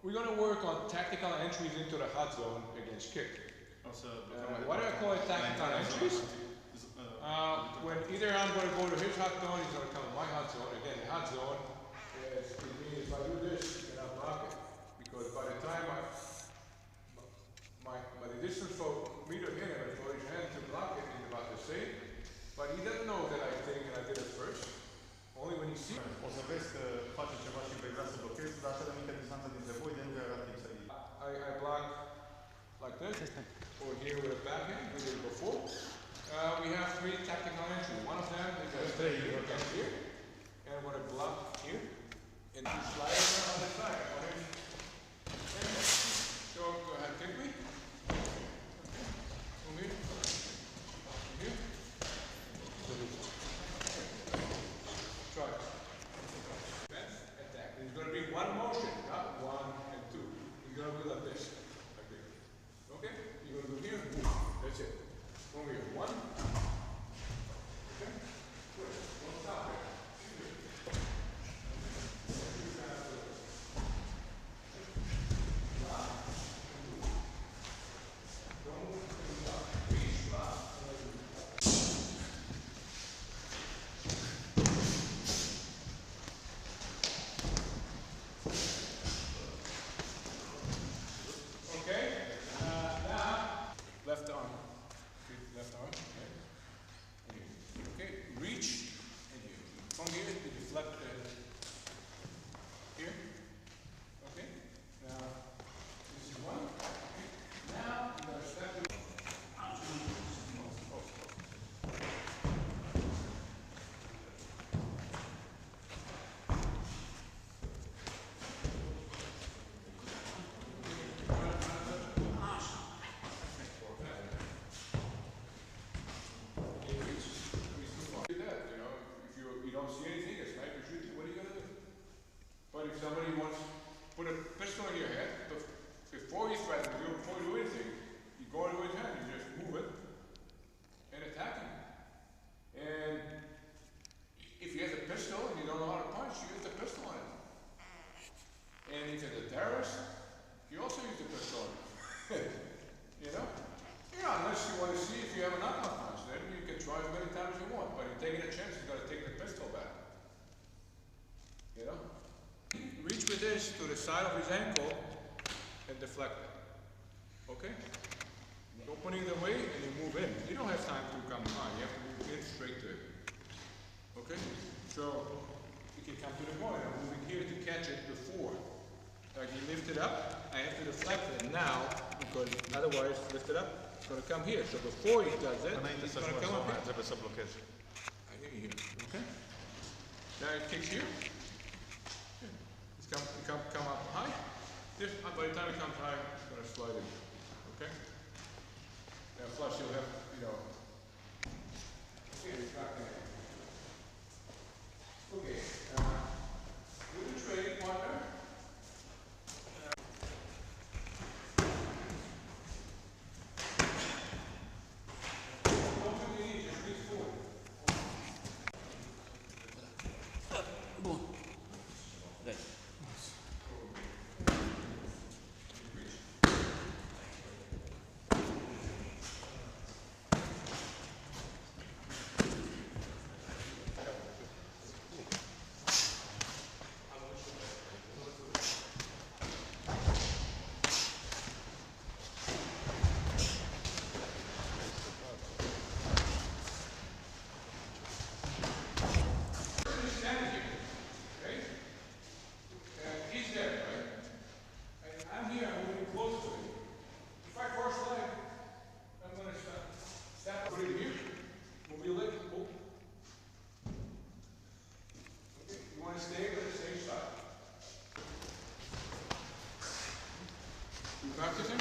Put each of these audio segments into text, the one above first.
we're going to work on tactical entries into the hot zone against kick. Why do I call it tactical entries? When either I'm going to go to his hot zone, he's going to come to my hot zone. Again, the hot zone is, it means if I do this, then I'll block it. Because by the time the distance from me to him and for his hand to block it is about the same. But he doesn't know that I think and I did it first. Only when he sees it. O să vezi că face ceva și vei vrea să blochezi, dar așa de mică distanță dintre voi, de încă era timp să iei. I block like this, or here with a backhand, we did it before. We have three tactical entries. One of them is a straight here, and I'm going to block here, and two sliders on the side. So go ahead, kick me. From here. From here. Try it. Attack. There's going to be one motion, not one and two. You're going to go like this. Like this. Okay? You're going to go here, move. That's it. From here. One. Okay? Good. Don't stop it. Left arm. Left arm. Okay. Okay. Reach and you. From here to deflect here. Okay. Now this is one. Okay. Now you're going to step to somebody wants to put a pistol in your head, but before you threaten you, before you do anything, you go into his hand, you just move it and attack him. And if he has a pistol and you don't know how to punch, you use the pistol on him. And if he's a terrorist, you also use the pistol on him. You know? Yeah, unless you want to see if you have a knockout punch, then you can try as many times as you want. But you're taking a chance, you've got to take the pistol back. You know? Reach with this to the side of his ankle and deflect it. Okay? Opening the way and you move in. You don't have time to come high. You have to move in straight to it. Okay? So you can come to the point. I'm moving here to catch it before. Like you lift it up, I have to deflect it now because otherwise lift it up, it's going to come here. So before he does it, it's going to come up here. I hear you here. Okay? Now it kicks here. Come up high. By the time it comes high, it's going to slide in. Okay? Now flush, you'll have, you know. Okay, okay. Do the trade partner. Don't do the knee, just reach forward. Boom. Right. Practicing?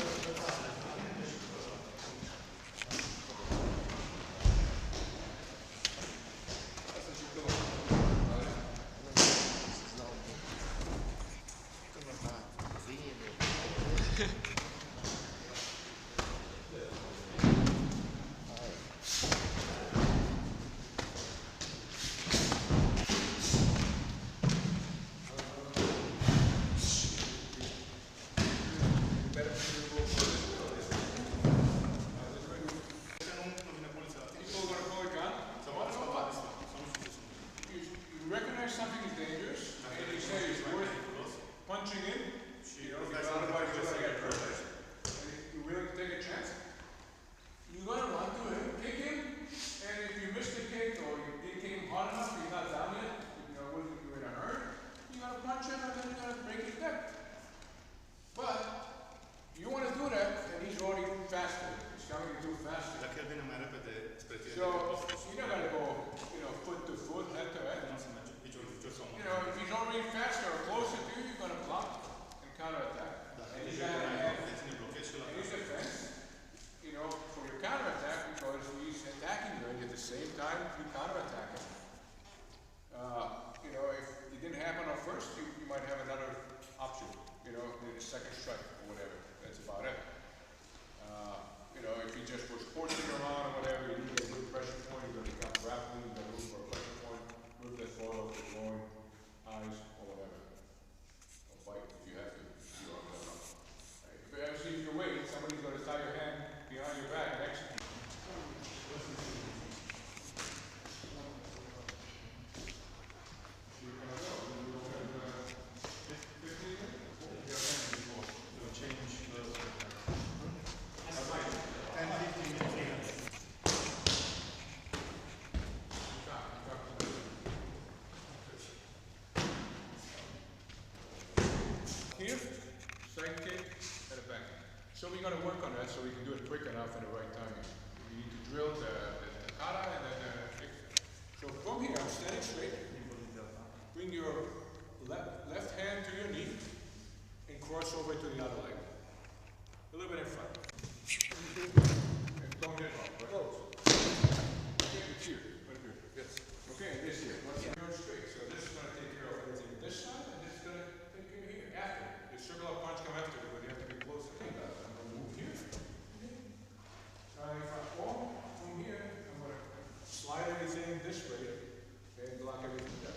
in, you know, because otherwise you're gonna get hurt. And if you're willing to take a chance, you're gonna run to him, kick him, and if you miss the kick or you didn't kick him hard enough, he's not down yet, you know, wasn't you in a hurry, you're gonna punch him and then you're gonna break his neck. But you want to do that, and he's already faster. He's coming to do faster. Dacă el vine mai repede spre tine, So you're not gonna go, you know, foot to foot, head to head. nu o să mergi picior cu picior sau You know, if he's already faster or closer to you, you're gonna block and counterattack. And he's gonna have his defense, you know, for your counterattack because he's attacking you, and at the same time you counterattack him. You know, if it didn't happen on first, you might have another option. You know, the second strike or whatever. That's about it. You know, if he just was forcing around or whatever, you need a good pressure point, you're going to become grappling, you're going to look for a pressure point, move that photo of the groin, eyes, or whatever. Or fight if you have to. You don't know. If you ever see your weight, somebody's going to tie your hand behind your back and execute. Here, side kick, and a back kick. So we're going to work on that so we can do it quick enough and the right timing. We need to drill the kata and then the kick. So from here, I'm standing straight. Bring your left hand to your knee and cross over to the other leg. A little bit in front. And don't get off, right? Close. Okay, it's here. Right here. Yes. Okay, and this here. Once you're straight. So this is going to take care of everything on this side, and this is going to take care of here. After. The circular punch come after you, but you have to be closer. I'm going to move here. If I fall from here, I'm going to slide everything this way and block everything down.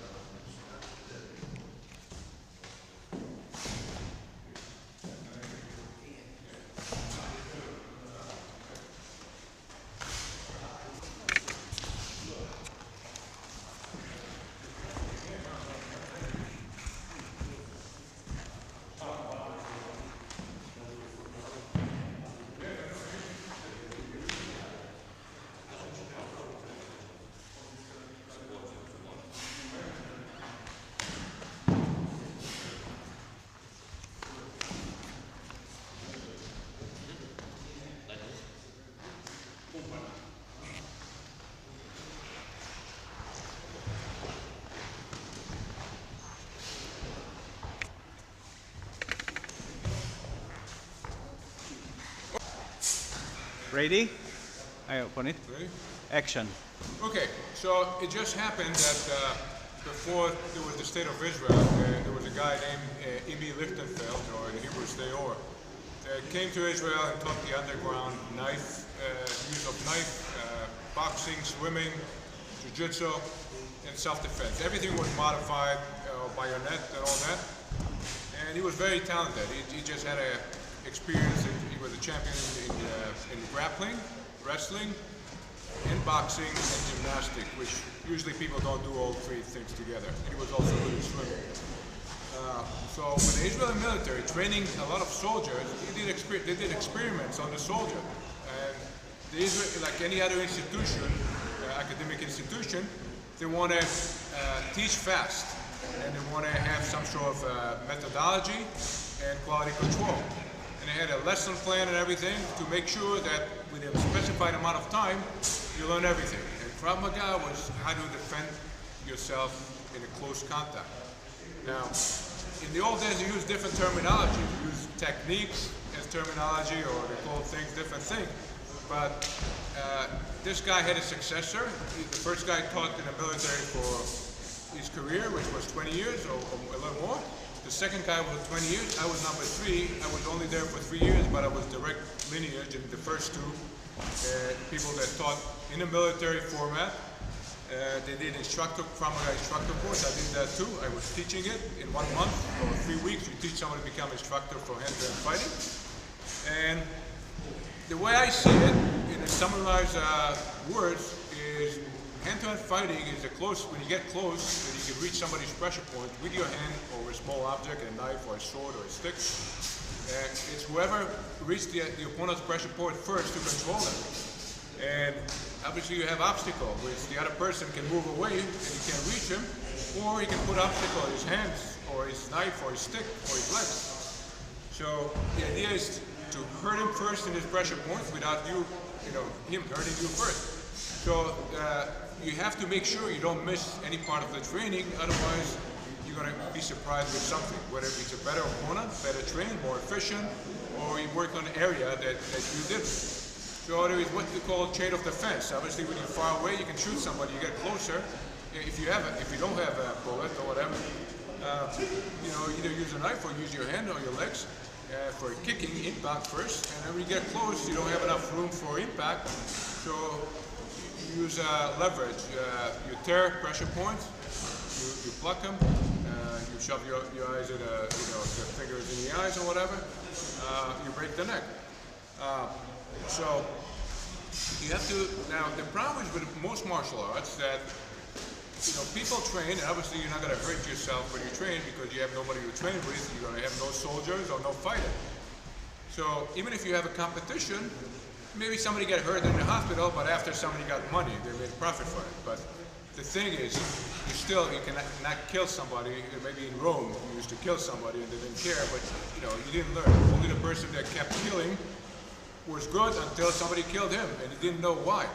Ready? I open it. Ready? Action. Okay, so it just happened that before there was the state of Israel, there was a guy named Imrich Lichtenfeld, or the Hebrews they are, came to Israel and taught the underground use of knife, boxing, swimming, jiu-jitsu, and self-defense. Everything was modified, bayonet and all that. And he was very talented. He just had experience. He was a champion in grappling, wrestling, in boxing, and gymnastics, which usually people don't do all three things together. He was also good at swimming. So with the Israeli military training a lot of soldiers, they did experiments on the soldier. And the Israel, like any other institution, academic institution, they want to teach fast, and they want to have some sort of methodology and quality control. And they had a lesson plan and everything to make sure that within a specified amount of time, you learn everything. And Krav Maga was how to defend yourself in a close contact. Now, in the old days, you use different terminology. You use techniques as terminology, or they call things different things. But this guy had a successor. The first guy taught in the military for his career, which was 20 years or a little more. The second guy was 20 years. I was number 3. I was only there for 3 years, but I was direct lineage in the first two. People that taught in a military format. They did instructor, Krav Maga instructor course. I did that too. I was teaching it in 1 month or 3 weeks. You teach someone to become instructor for hand-to-hand fighting. And the way I see it, in summarized words, is hand-to-hand fighting is when you get close, then you can reach somebody's pressure point with your hand or a small object, a knife or a sword or a stick. It's whoever reached the opponent's pressure point first to control them. And obviously you have obstacle, which the other person can move away and you can't reach him, or he can put obstacle in his hands or his knife or his stick or his legs. So the idea is to hurt him first in his pressure point without him hurting you first. So you have to make sure you don't miss any part of the training, otherwise you're going to be surprised with something, whether it's a better opponent, better trained, more efficient, or you work on an area that you didn't. So there is what we call chain of defense. Obviously when you're far away you can shoot somebody, you get closer. If you don't have a bullet or whatever, either use a knife or use your hand or your legs for kicking, impact first, and then when you get close you don't have enough room for impact, so you use leverage. You tear pressure points, you pluck them, you shove your eyes at your fingers in the eyes or whatever, you break the neck. So you have to, now the problem is with most martial arts that people train, and obviously you're not going to hurt yourself when you train because you have nobody to train with, you're going to have no soldiers or no fighter. So even if you have a competition, maybe somebody got hurt in the hospital, but after somebody got money, they made profit for it. But the thing is, you cannot kill somebody. Maybe in Rome you used to kill somebody and they didn't care, but you didn't learn. Only the person that kept killing was good until somebody killed him and he didn't know why.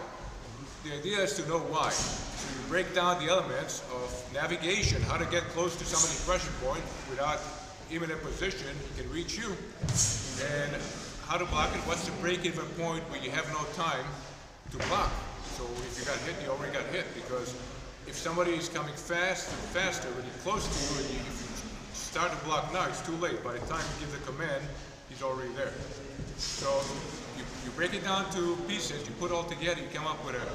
The idea is to know why. So you break down the elements of navigation, how to get close to somebody's pressure point without even in position, he can reach you, and how to block it. What's the break-even point where you have no time to block? So if you got hit, you already got hit, because if somebody is coming faster, really close to you, and if you start to block now, it's too late. By the time you give the command, he's already there. So you break it down to pieces, you put it all together, you come up with a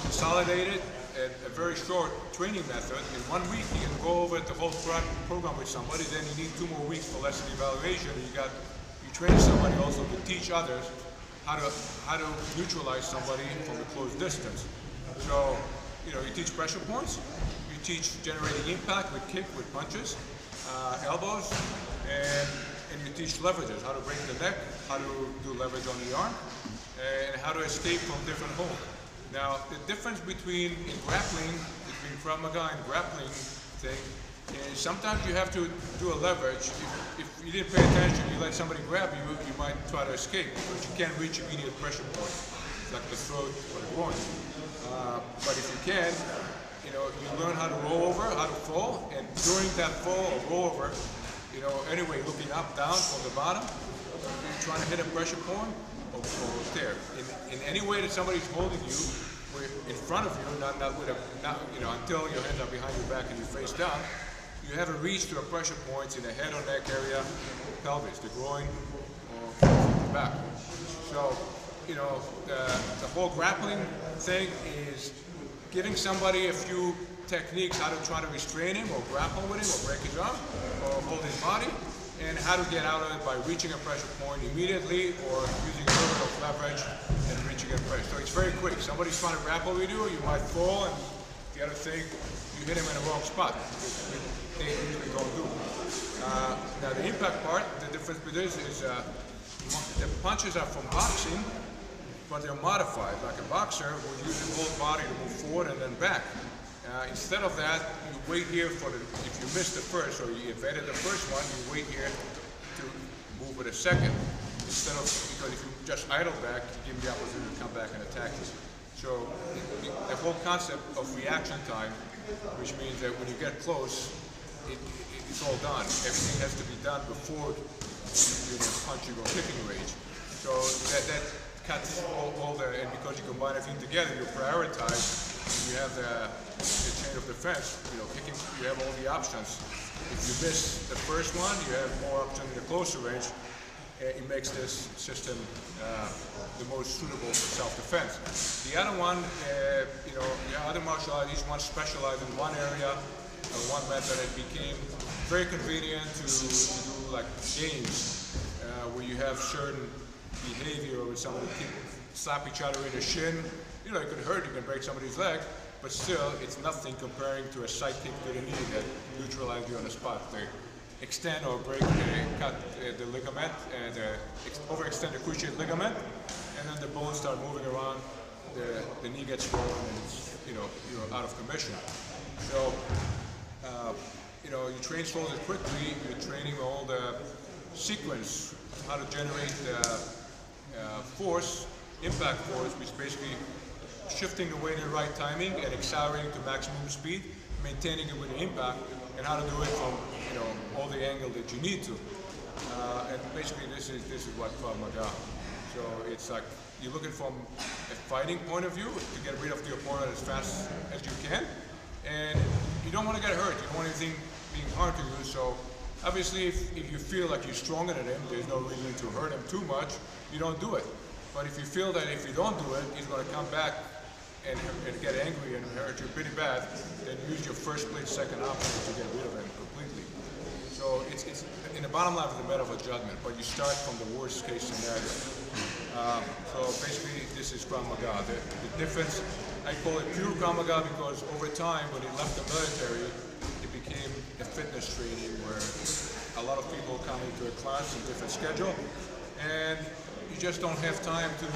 consolidated and a very short training method. In 1 week you can go over the whole program with somebody, then you need 2 more weeks for lesson evaluation, and you train somebody also to teach others how to neutralize somebody from a close distance. So you teach pressure points, you teach generating impact with kick, with punches, elbows, and you teach leverages, how to break the neck, how to do leverage on the arm, and how to escape from different holds. Now, the difference between Krav Maga and grappling thing is sometimes you have to do a leverage. If you didn't pay attention, you let somebody grab you, you might try to escape because you can't reach immediate pressure points, like the throat or the groin. But if you can, you learn how to roll over, how to fall, and during that fall or roll over, anyway, looking up, down, from the bottom, you're trying to hit a pressure point or tear. In any way that somebody's holding you, in front of you, not until your hands are behind your back and you face down, you have a reach to a pressure points in the head or neck area, pelvis, the groin, or the back. So, the whole grappling thing is giving somebody a few techniques how to try to restrain him or grapple with him or break his arm or hold his body, and how to get out of it by reaching a pressure point immediately or using a little bit of leverage and reaching a pressure. So it's very quick. Somebody's trying to grapple with you, you might fall, and the other thing, you hit him in the wrong spot, which they usually don't do. Now the impact part, the difference with this is the punches are from boxing, but they're modified. Like a boxer will use his whole body to move forward and then back. Instead of that, you wait here if you missed the first or you evaded the first one, you wait here to move with a second. Because if you just idle back, you give the opportunity to come back and attack you. So the whole concept of reaction time, which means that when you get close, it's all done. Everything has to be done before you're in a punching or kicking range. So that cuts all the, and because you combine everything together, you prioritize. You have the chain of defense, kicking, you have all the options. If you miss the first one, you have more options in the closer range. It makes this system the most suitable for self-defense. The other one, other martial arts, each one specialized in one area, one method. It became very convenient to do like games where you have certain behavior, where somebody can slap each other in the shin. It could hurt, you can break somebody's leg, but still, it's nothing comparing to a side kick to the knee that neutralizes you on the spot. They extend or break, cut the ligament, overextend the cruciate ligament, and then the bones start moving around. The knee gets swollen, and it's, you're out of commission. So, you train soldiers quickly. You're training all the sequence, how to generate force, impact force, which is basically shifting the weight in the right timing and accelerating to maximum speed, maintaining it with the impact, and how to do it from all the angle that you need to. And basically, this is what Krav Maga. So it's like you're looking from a fighting point of view to get rid of the opponent as fast as you can, and you don't want to get hurt. You don't want anything being hard to you. So obviously, if you feel like you're stronger than him, there's no reason to hurt him too much. You don't do it. But if you feel that if you don't do it, he's going to come back and get angry and hurt you pretty bad, then use your first split second option to get rid of him completely. So it's in the bottom line, it's a matter of a judgment, but you start from the worst case scenario. So basically, this is Krav Maga. The difference, I call it pure Krav Maga because over time, when he left the military, it became a fitness training where a lot of people come into a class, a different schedule, and you just don't have time to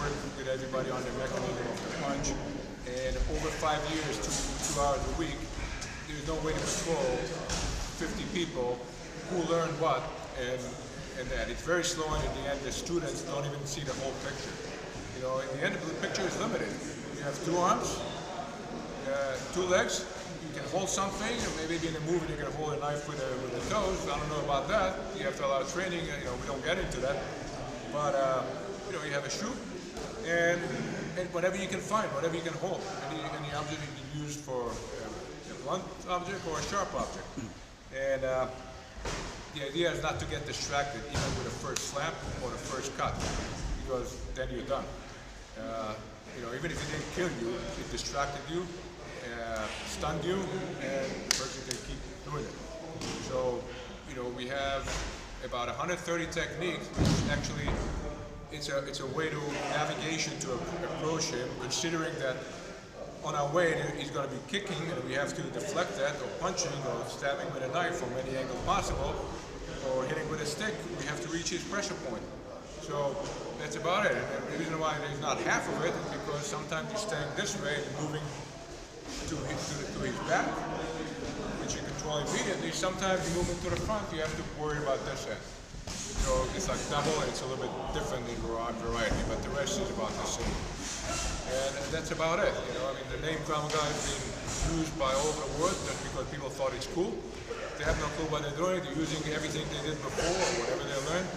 work with everybody on the mechanism of the punch. And over 5 years, 2 hours a week, there's no way to control 50 people who learn what and that. It's very slow, and in the end, the students don't even see the whole picture. In the end, the picture is limited. You have 2 arms, 2 legs. You can hold something, and maybe in a movie you can hold a knife with the toes. I don't know about that. You have to allow training. We don't get into that. But you have a shoe, and whatever you can find, whatever you can hold, any object you can use for a blunt object or a sharp object. And the idea is not to get distracted even with the first slap or the first cut, because then you're done. Even if it didn't kill you, it distracted you, stunned you, and the person can keep doing it. So, we have about 130 techniques, which actually it's a way to navigation to approach him, considering that on our way he's going to be kicking and we have to deflect that, or punching or stabbing with a knife from any angle possible, or hitting with a stick. We have to reach his pressure point. So that's about it. And the reason why there's not half of it is because sometimes he's staying this way and moving to his back, which you control immediately. Sometimes you move into the front, you have to worry about this end. So it's like double, and it's a little bit different in variety, but the rest is about the same. And that's about it. The name Krav Maga is being used by all over the world just because people thought it's cool. They have no clue what they're doing. They're using everything they did before, or whatever they learned.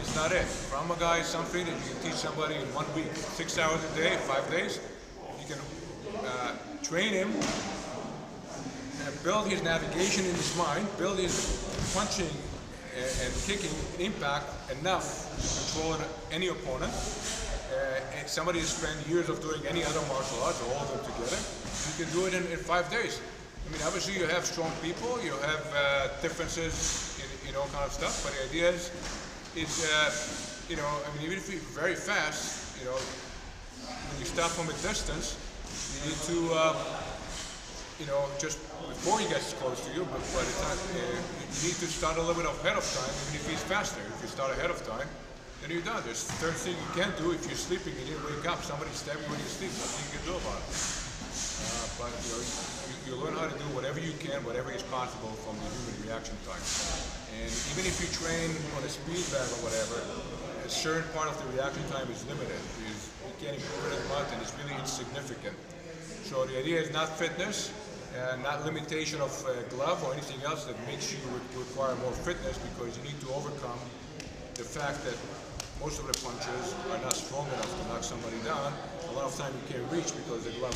It's not it. Krav Maga is something that you can teach somebody in 1 week, 6 hours a day, 5 days. You can train him, build his navigation in his mind, build his punching and kicking impact enough to control any opponent. And somebody has spent years of doing any other martial arts, or all of them together, you can do it in 5 days. Obviously you have strong people, you have differences in all kind of stuff, but the idea is even if you're very fast, when you start from a distance, you need to, just before he gets close to you, but by the time, you need to start a little bit ahead of time, even if he's faster. If you start ahead of time, then you're done. There's third thing you can't do if you're sleeping and you wake up, somebody stab you when you sleep, nothing you can do about it. But you learn how to do whatever you can, whatever is possible from the human reaction time. And even if you train on a speed bag or whatever, a certain part of the reaction time is limited. You can't improve it as much, and it's really insignificant. So the idea is not fitness, not limitation of glove or anything else that makes you require more fitness, because you need to overcome the fact that most of the punches are not strong enough to knock somebody down. A lot of time you can't reach because the glove,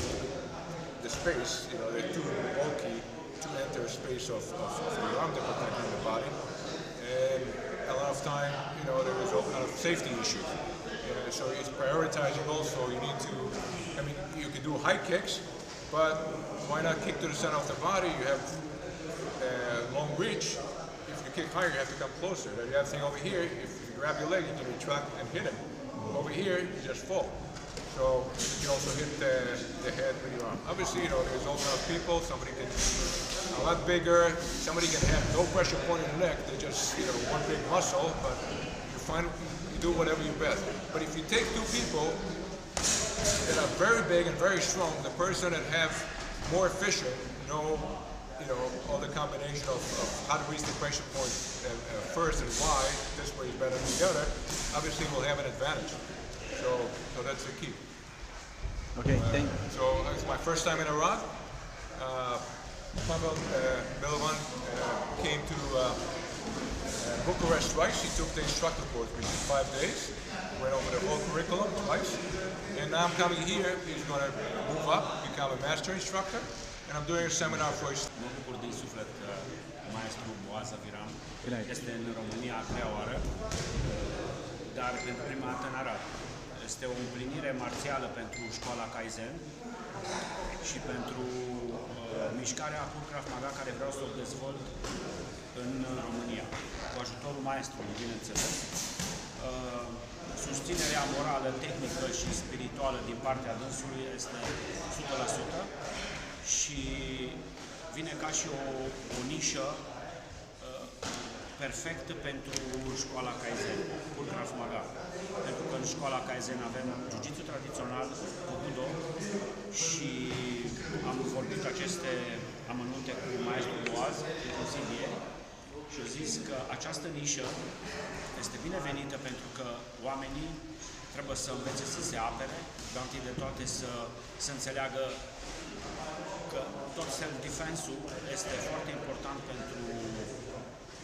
the space, they're too bulky to enter a space of the arm to protect the body. And a lot of time, there is all kind of safety issues. So it's prioritizing also. You need to, you can do high kicks, but why not kick to the center of the body? You have long reach. If you kick higher, you have to come closer. The other thing over here, if you grab your leg, you can retract and hit him. Over here, you just fall. So you can also hit the head with your arm. Obviously, there's all kinds of people. Somebody can be a lot bigger. Somebody can have no pressure point in the neck. They're just, one big muscle, but you do whatever you best. But if you take two people that are very big and very strong, the person that have more efficient, all the combination of how to reach the pressure point first and why this way is better than the other, obviously will have an advantage. So that's the key. Okay, thank you. So it's my first time in Arad. Pavel Milovan came to Bucharest twice. He took the instructor course, which is 5 days. Went over the whole curriculum twice. And now I'm coming here. He's going to move up, become a master instructor. And I'm doing a seminar for his... Mă bucur din suflet că maestrul Boaz Aviram este în România a 3-a oară, dar pentru prima dată în Arad. Este o împlinire marțială pentru școala Kaizen și pentru mișcarea cu Krav Maga care vreau să o dezvolt în România, cu ajutorul maestrului, bineînțeles. Susținerea morală, tehnică și spirituală din partea dânsului este 100%. Și vine ca și o nișă perfectă pentru școala Kaizen, cu Krav Maga. Pentru că în școala Kaizen avem jiu-jitsu tradițional, cu judo și am vorbit aceste amănunte cu maestrul Boaz, inclusiv ieri, și au zis că această nișă este binevenită pentru că oamenii trebuie să învețe să se apere, dar întâi de toate să înțeleagă că tot self-defense-ul este foarte important pentru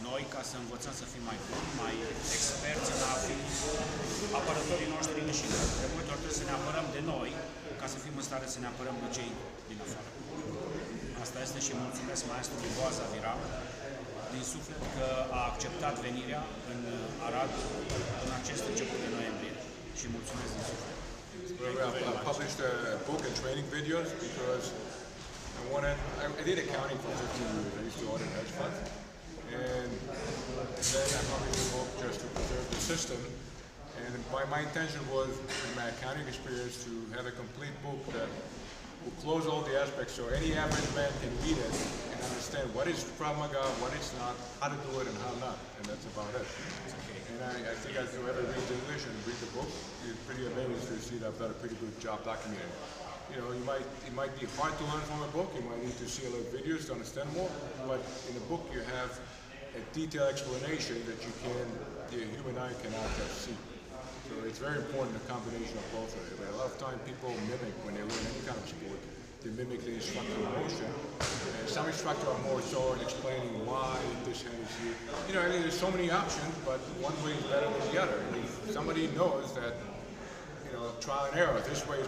noi ca să învățăm să fim mai buni, mai experți în a fi apărătorii noștri înșine. De multe ori trebuie să ne apărăm de noi ca să fim în stare să ne apărăm de cei din afară. Asta este și mulțumesc maestrului Boaz Aviram din suflet că a acceptat venirea în Arad în acest început de noiembrie. Și mulțumesc din suflet. I published a book and training videos because I did accounting for 15 years. I used to audit hedge funds. And then I published a book just to preserve the system. And my intention was, in my accounting experience, to have a complete book that will close all the aspects so any average man can read it and understand what is Krav Maga, what it's not, how to do it, and how not. And that's about it. And I think if you ever read English and read the book, it's pretty amazing to see that I've done a pretty good job documenting it. It might be hard to learn from a book. You might need to see a lot of videos to understand more. But in a book, you have a detailed explanation that the human eye cannot see. So it's very important, the combination of both of it. But a lot of time people mimic, when they learn any kind of sport, they mimic the instructor motion. And some instructors are more so in explaining why this hand is here. There's so many options, but one way is better than the other. If somebody knows that, trial and error, this way is